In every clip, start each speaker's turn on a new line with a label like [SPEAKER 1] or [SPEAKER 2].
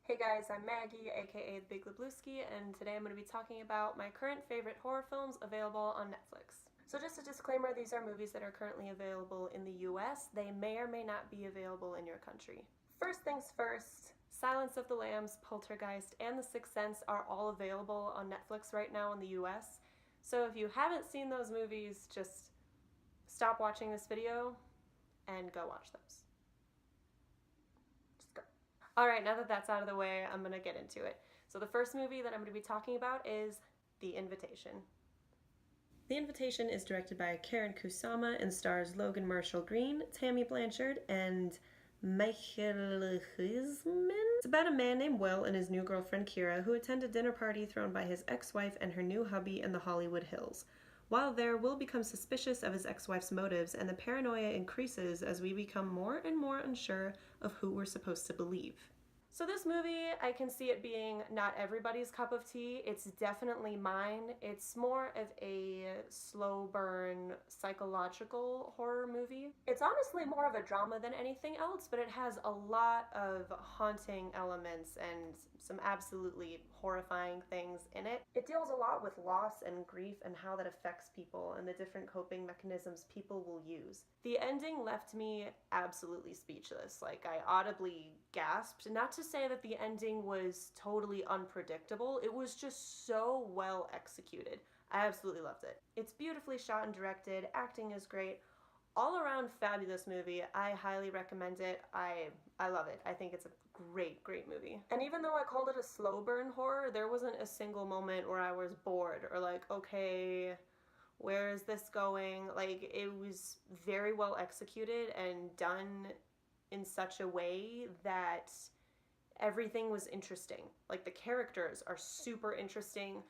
[SPEAKER 1] Hey guys, I'm Maggie, aka TheBigLablooski, and today I'm going to be talking about my current favorite horror films available on Netflix. So just a disclaimer, these are movies that are currently available in the US. They may or may not be available in your country. First things first, Silence of the Lambs, Poltergeist, and The Sixth Sense are all available on Netflix right now in the US. So if you haven't seen those movies, just stop watching this video and go watch those. Just go. Alright, now that that's out of the way, I'm going to get into it. So the first movie that I'm going to be talking about is The Invitation. The Invitation is directed by Karen Kusama and stars Logan Marshall Green, Tammy Blanchard, and Michael Huisman. It's about a man named Will and his new girlfriend Kira who attend a dinner party thrown by his ex-wife and her new hubby in the Hollywood Hills. While there, Will becomes suspicious of his ex-wife's motives, and the paranoia increases as we become more and more unsure of who we're supposed to believe. So this movie, I can see it being not everybody's cup of tea. It's definitely mine. It's more of a slow burn psychological horror movie. It's honestly more of a drama than anything else, but it has a lot of haunting elements and some absolutely horrifying things in it. It deals a lot with loss and grief and how that affects people and the different coping mechanisms people will use. The ending left me absolutely speechless. Like, I audibly gasped. Not to say that the ending was totally unpredictable, it was just so well executed. I absolutely loved it. It's beautifully shot and directed, acting is great, all around fabulous movie. I highly recommend it. I love it. I think it's a great movie. And even though I called it a slow burn horror, there wasn't a single moment where I was bored or like, okay, where is this going? Like, it was very well executed and done in such a way that everything was interesting. Like, the characters are super interesting.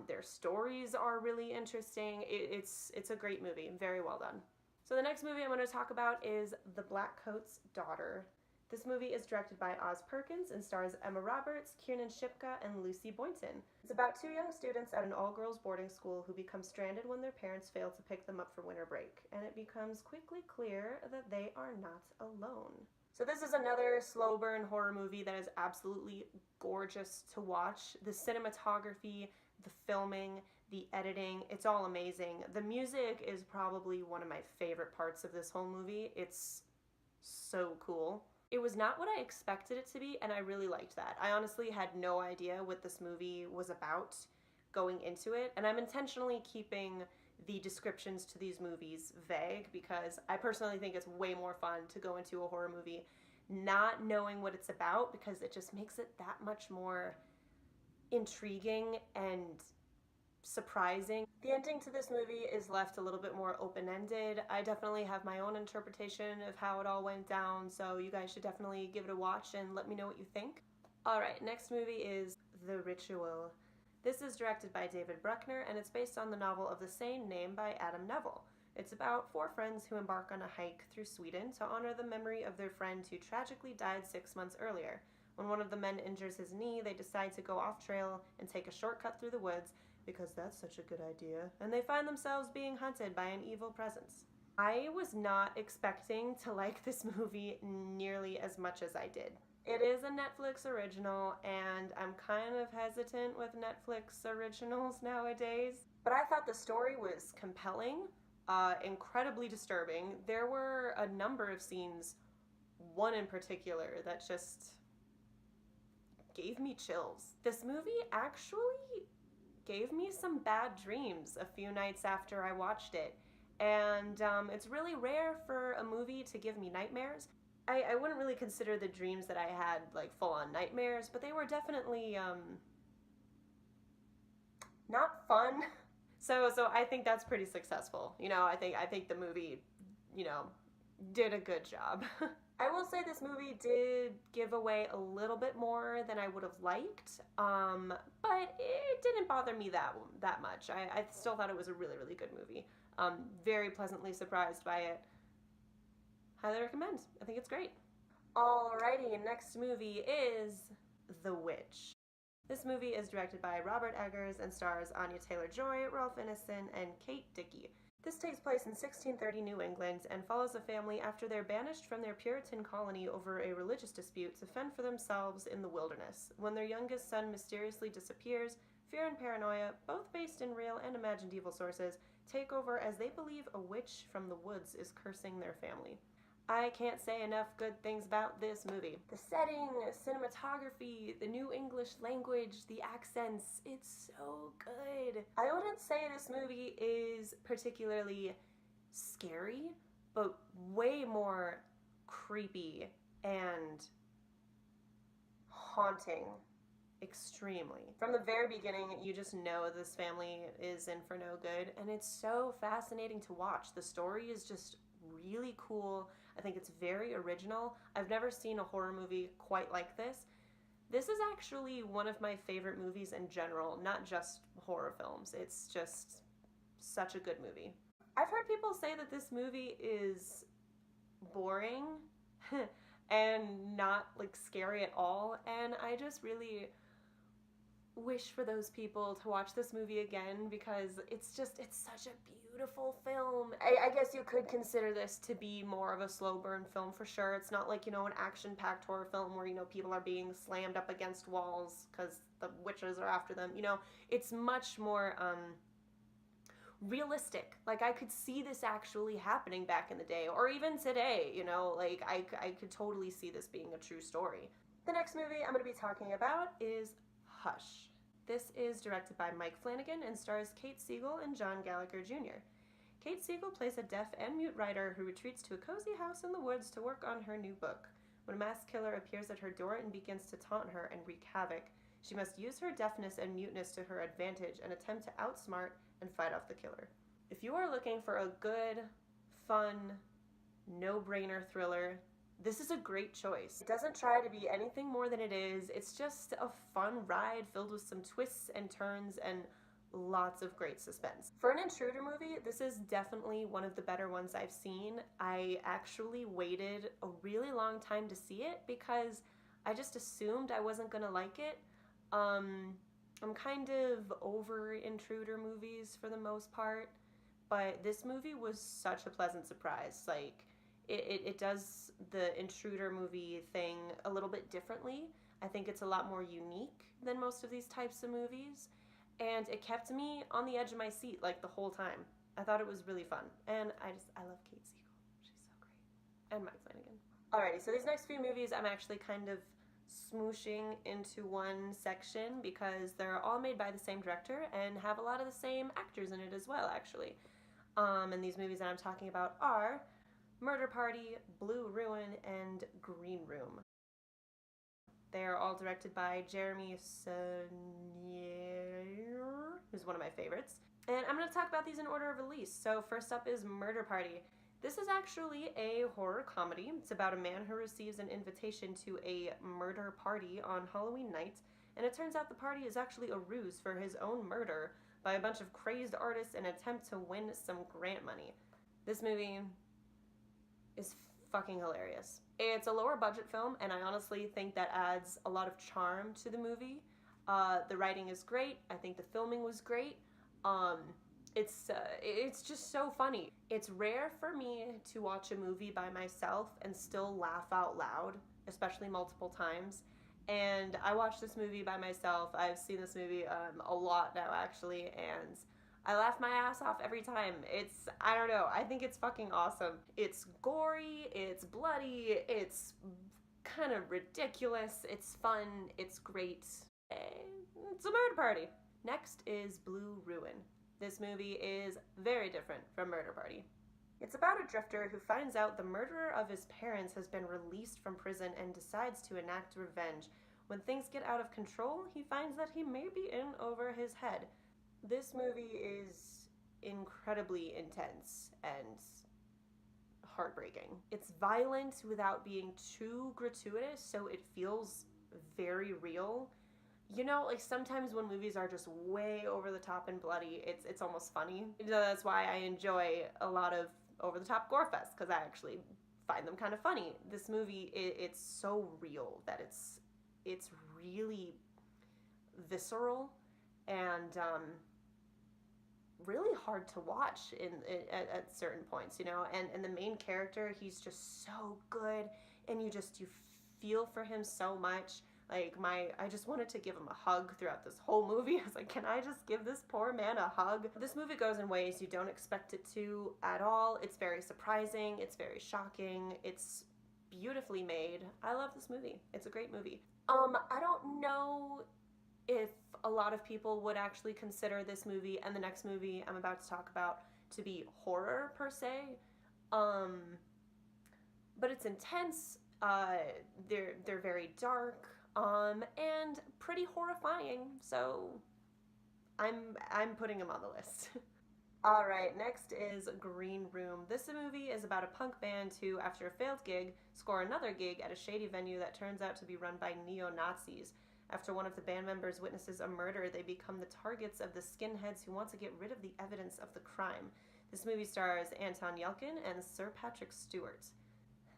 [SPEAKER 1] Their stories are really interesting. It's a great movie. Very well done. So the next movie I'm going to talk about is The Blackcoat's Daughter. This movie is directed by Oz Perkins and stars Emma Roberts, Kiernan Shipka, and Lucy Boynton. It's about two young students at an all-girls boarding school who become stranded when their parents fail to pick them up for winter break, and it becomes quickly clear that they are not alone. So this is another slow burn horror movie that is absolutely gorgeous to watch. The cinematography, the filming, the editing, it's all amazing. The music is probably one of my favorite parts of this whole movie. It's so cool. It was not what I expected it to be, and I really liked that. I honestly had no idea what this movie was about going into it, and I'm intentionally keeping the descriptions to these movies vague because I personally think it's way more fun to go into a horror movie not knowing what it's about, because it just makes it that much more intriguing and surprising. The ending to this movie is left a little bit more open-ended. I definitely have my own interpretation of how it all went down, so you guys should definitely give it a watch and let me know what you think. Alright, next movie is The Ritual. This is directed by David Bruckner, and it's based on the novel of the same name by Adam Neville. It's about four friends who embark on a hike through Sweden to honor the memory of their friend who tragically died 6 months earlier. When one of the men injures his knee, they decide to go off trail and take a shortcut through the woods because that's such a good idea, and they find themselves being hunted by an evil presence. I was not expecting to like this movie nearly as much as I did. It is a Netflix original, and I'm kind of hesitant with Netflix originals nowadays, but I thought the story was compelling, incredibly disturbing. There were a number of scenes, one in particular, that just gave me chills. This movie actually gave me some bad dreams a few nights after I watched it, and it's really rare for a movie to give me nightmares. I wouldn't really consider the dreams that I had like full-on nightmares, but they were definitely not fun. So I think that's pretty successful. You know, I think the movie, you know, did a good job. I will say this movie did give away a little bit more than I would have liked, but it didn't bother me that much. I still thought it was a really good movie. Very pleasantly surprised by it. Highly recommend. I think it's great. Alrighty, next movie is The Witch. This movie is directed by Robert Eggers and stars Anya Taylor-Joy, Ralph Ineson, and Kate Dickey. This takes place in 1630 New England and follows a family after they're banished from their Puritan colony over a religious dispute to fend for themselves in the wilderness. When their youngest son mysteriously disappears, fear and paranoia, both based in real and imagined evil sources, take over as they believe a witch from the woods is cursing their family. I can't say enough good things about this movie. The setting, cinematography, the new English language, the accents, it's so good. I wouldn't say this movie is particularly scary, but way more creepy and haunting. Extremely. From the very beginning, you just know this family is in for no good, and it's so fascinating to watch. The story is just really cool. I think it's very original. I've never seen a horror movie quite like this. This is actually one of my favorite movies in general, not just horror films. It's just such a good movie. I've heard people say that this movie is boring and not like scary at all, and I just really wish for those people to watch this movie again because it's such a beautiful film. I guess you could consider this to be more of a slow burn film for sure. It's not like, an action-packed horror film where, people are being slammed up against walls because the witches are after them. It's much more realistic. Like, I could see this actually happening back in the day, or even today, I could totally see this being a true story. The next movie I'm going to be talking about is Hush. This is directed by Mike Flanagan and stars Kate Siegel and John Gallagher Jr. Kate Siegel plays a deaf and mute writer who retreats to a cozy house in the woods to work on her new book. When a masked killer appears at her door and begins to taunt her and wreak havoc, she must use her deafness and muteness to her advantage and attempt to outsmart and fight off the killer. If you are looking for a good, fun, no-brainer thriller, this is a great choice. It doesn't try to be anything more than it is. It's just a fun ride filled with some twists and turns and lots of great suspense. For an intruder movie, this is definitely one of the better ones I've seen. I actually waited a really long time to see it because I just assumed I wasn't gonna like it. I'm kind of over intruder movies for the most part, but this movie was such a pleasant surprise. Like, it does the intruder movie thing a little bit differently. I think it's a lot more unique than most of these types of movies, and it kept me on the edge of my seat like the whole time. I thought it was really fun, and I love Kate Siegel. She's so great. And Mike Flanagan. Alrighty, so these next few movies I'm actually kind of smooshing into one section because they're all made by the same director and have a lot of the same actors in it as well, actually. And these movies that I'm talking about are Murder Party, Blue Ruin, and Green Room. They are all directed by Jeremy Saunier, who's one of my favorites. And I'm going to talk about these in order of release. So first up is Murder Party. This is actually a horror comedy. It's about a man who receives an invitation to a murder party on Halloween night, and it turns out the party is actually a ruse for his own murder by a bunch of crazed artists in an attempt to win some grant money. This movie is fucking hilarious. It's a lower budget film, and I honestly think that adds a lot of charm to the movie. The writing is great. I think the filming was great. It's just so funny. It's rare for me to watch a movie by myself and still laugh out loud, especially multiple times. And I watched this movie by myself. I've seen this movie a lot now, actually, and I laugh my ass off every time. I don't know, I think it's fucking awesome. It's gory, it's bloody, it's kind of ridiculous, it's fun, it's great. It's a murder party. Next is Blue Ruin. This movie is very different from Murder Party. It's about a drifter who finds out the murderer of his parents has been released from prison and decides to enact revenge. When things get out of control, he finds that he may be in over his head. This movie is incredibly intense and heartbreaking. It's violent without being too gratuitous, so it feels very real. Like sometimes when movies are just way over the top and bloody, it's almost funny. That's why I enjoy a lot of over the top gore fest, because I actually find them kind of funny. This movie, it's so real that it's really visceral, and really hard to watch at certain points, you know. And the main character, he's just so good, and you feel for him so much. Like I just wanted to give him a hug throughout this whole movie. I was like, can I just give this poor man a hug? This movie goes in ways you don't expect it to at all. It's very surprising. It's very shocking. It's beautifully made. I love this movie. It's a great movie. I don't know if a lot of people would actually consider this movie and the next movie I'm about to talk about to be horror per se. But it's intense. They're very dark. And pretty horrifying. So I'm putting them on the list. All right, next is Green Room. This movie is about a punk band who, after a failed gig, score another gig at a shady venue that turns out to be run by neo-Nazis. After one of the band members witnesses a murder, they become the targets of the skinheads who want to get rid of the evidence of the crime. This movie stars Anton Yelchin and Sir Patrick Stewart.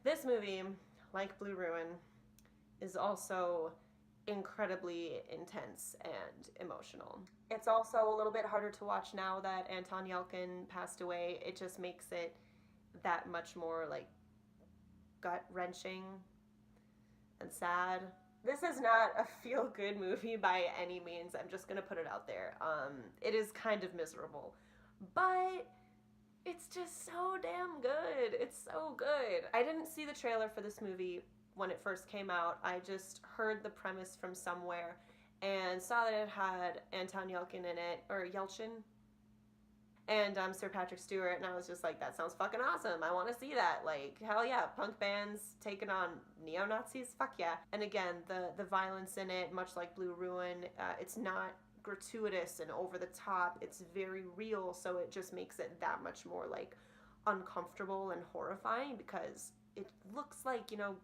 [SPEAKER 1] This movie, like Blue Ruin, is also incredibly intense and emotional. It's also a little bit harder to watch now that Anton Yelchin passed away. It just makes it that much more like gut-wrenching and sad. This is not a feel-good movie by any means. I'm just gonna put it out there. It is kind of miserable, but it's just so damn good. It's so good. I didn't see the trailer for this movie when it first came out. I just heard the premise from somewhere and saw that it had Anton Yelchin in it, or Yelchin, and Sir Patrick Stewart, and I was just like, that sounds fucking awesome. I want to see that. Like, hell yeah, punk bands taking on neo-Nazis, fuck yeah. And again, the violence in it, much like Blue Ruin, it's not gratuitous and over the top. It's very real, so it just makes it that much more like uncomfortable and horrifying because it looks like, you know,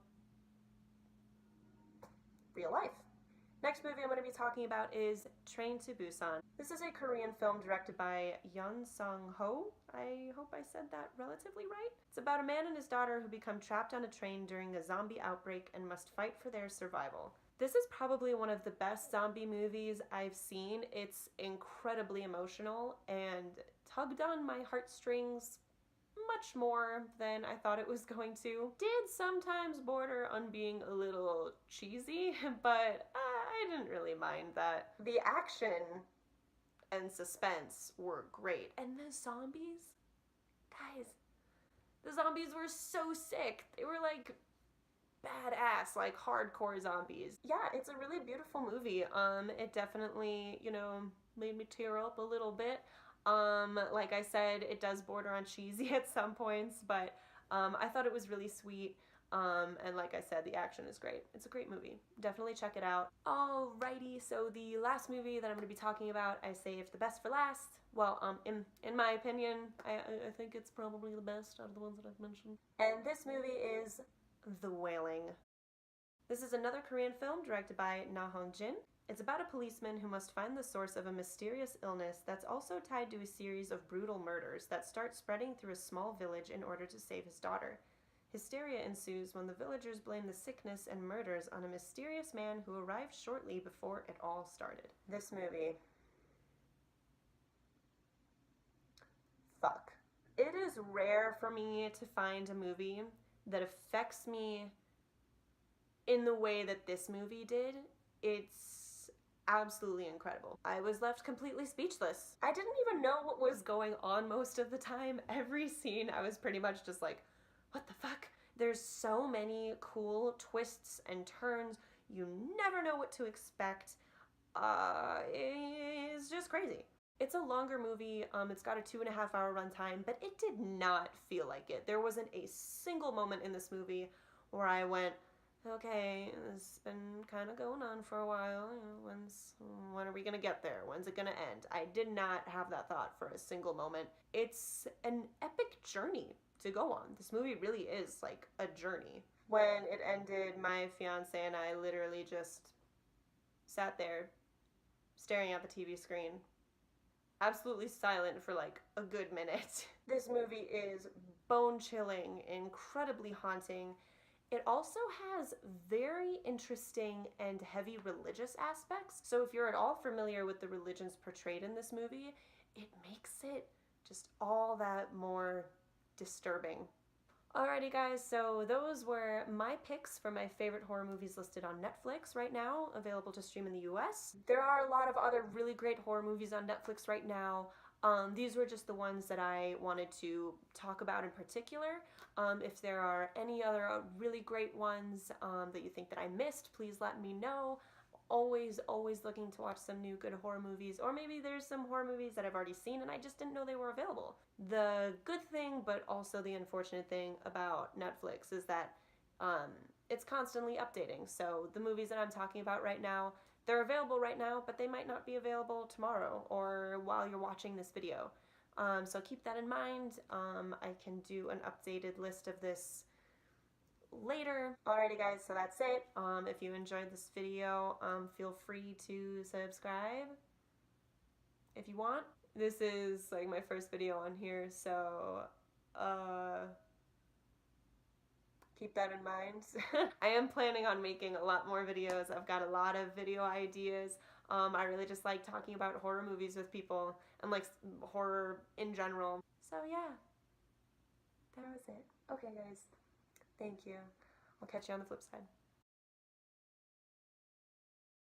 [SPEAKER 1] real life. Next movie I'm going to be talking about is Train to Busan. This is a Korean film directed by Yeon Sung-ho. I hope I said that relatively right. It's about a man and his daughter who become trapped on a train during a zombie outbreak and must fight for their survival. This is probably one of the best zombie movies I've seen. It's incredibly emotional and tugged on my heartstrings much more than I thought it was going to. Did sometimes border on being a little cheesy, but I didn't really mind that. The action and suspense were great. And the zombies, guys, the zombies were so sick. They were like badass, like hardcore zombies. Yeah, it's a really beautiful movie. It definitely, you know, made me tear up a little bit. Like I said, it does border on cheesy at some points, but I thought it was really sweet. And like I said, the action is great. It's a great movie. Definitely check it out. Alrighty, so the last movie that I'm going to be talking about, I saved the best for last. Well, in my opinion, I think it's probably the best out of the ones that I've mentioned. And this movie is The Wailing. This is another Korean film directed by Na Hong-jin. It's about a policeman who must find the source of a mysterious illness that's also tied to a series of brutal murders that start spreading through a small village in order to save his daughter. Hysteria ensues when the villagers blame the sickness and murders on a mysterious man who arrived shortly before it all started. This movie. Fuck. It is rare for me to find a movie that affects me in the way that this movie did. It's absolutely incredible. I was left completely speechless. I didn't even know what was going on most of the time. Every scene I was pretty much just like, what the fuck? There's so many cool twists and turns. You never know what to expect. It's just crazy. It's a longer movie. It's got a 2.5-hour runtime, but it did not feel like it. There wasn't a single moment in this movie where I went, okay, this has been kind of going on for a while. You know, when are we gonna get there? When's it gonna end? I did not have that thought for a single moment. It's an epic journey to go on. This movie really is like a journey. When it ended, my fiance and I literally just sat there staring at the TV screen, absolutely silent for like a good minute. This movie is bone-chilling, incredibly haunting. It also has very interesting and heavy religious aspects. So if you're at all familiar with the religions portrayed in this movie, it makes it just all that more disturbing. Alrighty guys, so those were my picks for my favorite horror movies listed on Netflix right now, available to stream in the US. There are a lot of other really great horror movies on Netflix right now. These were just the ones that I wanted to talk about in particular. If there are any other really great ones that you think that I missed, please let me know. Always looking to watch some new good horror movies, or maybe there's some horror movies that I've already seen and I just didn't know they were available. The good thing, but also the unfortunate thing about Netflix is that it's constantly updating. So the movies that I'm talking about right now, they're available right now, but they might not be available tomorrow or while you're watching this video. So keep that in mind. I can do an updated list of this later. Alrighty guys, so that's it. If you enjoyed this video, feel free to subscribe if you want. This is like my first video on here, so keep that in mind. I am planning on making a lot more videos. I've got a lot of video ideas. I really just like talking about horror movies with people and like horror in general. So yeah, that was it. Okay guys, thank you. I'll catch you on the flip side.